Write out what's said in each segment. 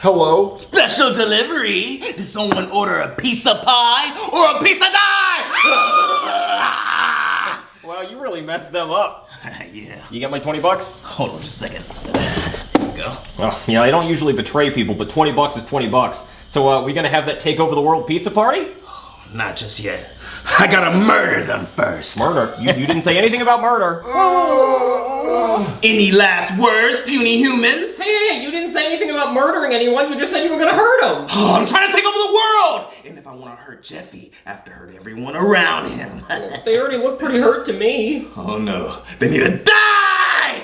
Hello? Special delivery. Did someone order a piece of pie or a piece of die? Well, you really messed them up. Yeah. You got my 20 bucks? Hold on just a second. There we go. Well, yeah, I don't usually betray people, but 20 bucks is 20 bucks. So, we gonna have that take over the world pizza party? Not just yet. I gotta murder them first. Murder? You didn't say anything about murder. Any last words, puny humans? Hey, you didn't say anything about murdering anyone. You just said you were gonna hurt them. Oh, I'm trying to take over the world! And if I want to hurt Jeffy, I have to hurt everyone around him. They already look pretty hurt to me. Oh no, they need to die!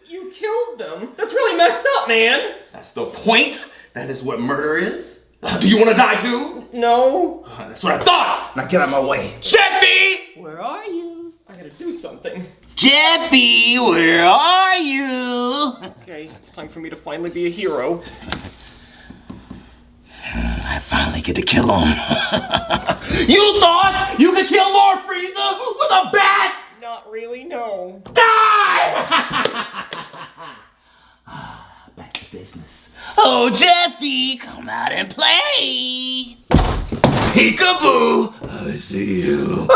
You killed them? That's really messed up, man. That's the point. That is what murder is. Do you want to die too? No. That's what I thought! Now get out of my way. Jeffy! Where are you? I gotta do something. Jeffy, where are you? Okay, it's time for me to finally be a hero. I finally get to kill him. You thought you could kill Lord Frieza with a bat? Not really, no. Die! Back to business. Oh, Jeffy, come out and play. Peekaboo, I see you.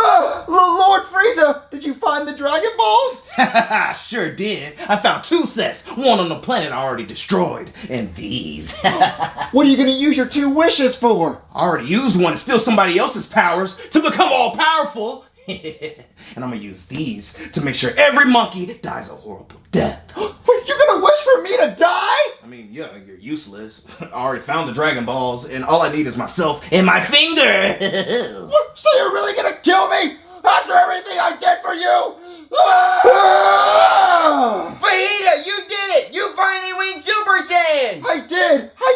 Lord Frieza, did you find the Dragon Balls? Sure did. I found 2 sets. One on the planet I already destroyed. And these. What are you gonna use your 2 wishes for? I already used one to steal somebody else's powers to become all powerful. And I'm gonna use these to make sure every monkey dies a horrible death. You're gonna wish for me to die? I mean, yeah, you're useless. I already found the Dragon Balls, and all I need is myself and my finger. What? So you're really gonna kill me? After everything I did for you? Frieza, you did it! You finally went Super Saiyan! I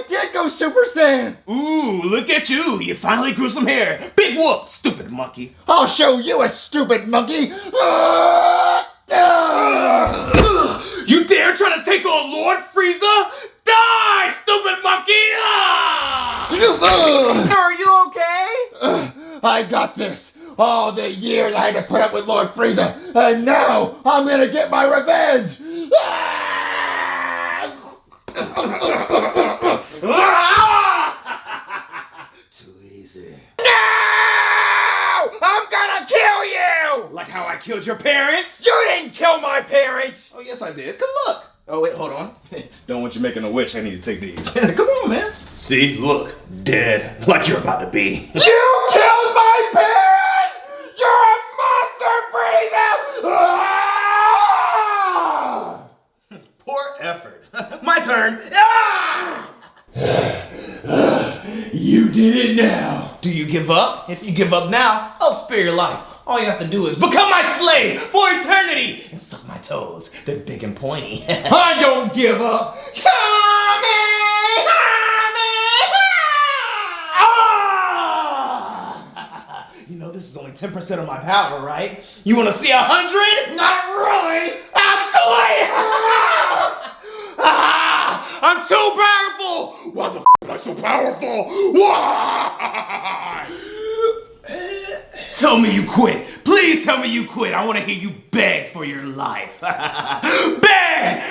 did go Super Saiyan! Ooh, look at you. You finally grew some hair. Big whoop, stupid monkey. I'll show you a stupid monkey! You dare try to take on Lord Frieza? Die, stupid monkey! Are you okay? I got this. All the years I had to put up with Lord Frieza, and now I'm gonna get my revenge! Too easy. No! I'm gonna kill you! Like how I killed your parents? You didn't kill my parents! Oh, yes, I did. Good luck. Oh, wait, hold on. Don't want you making a wish. I need to take these. Come on, man. See, look, dead. Like you're about to be. You killed my parents! You're a monster, Frieza! Poor effort. My turn. Ah! You did it now. Do you give up? If you give up now, I'll spare your life. All you have to do is become my slave for eternity and suck my toes. They're big and pointy. I don't give up. You know, this is only 10% of my power, right? You want to see 100? Not really. I'm too powerful! Why the f am I so powerful? Why? Tell me you quit. Please tell me you quit. I want to hear you beg for your life. Beg!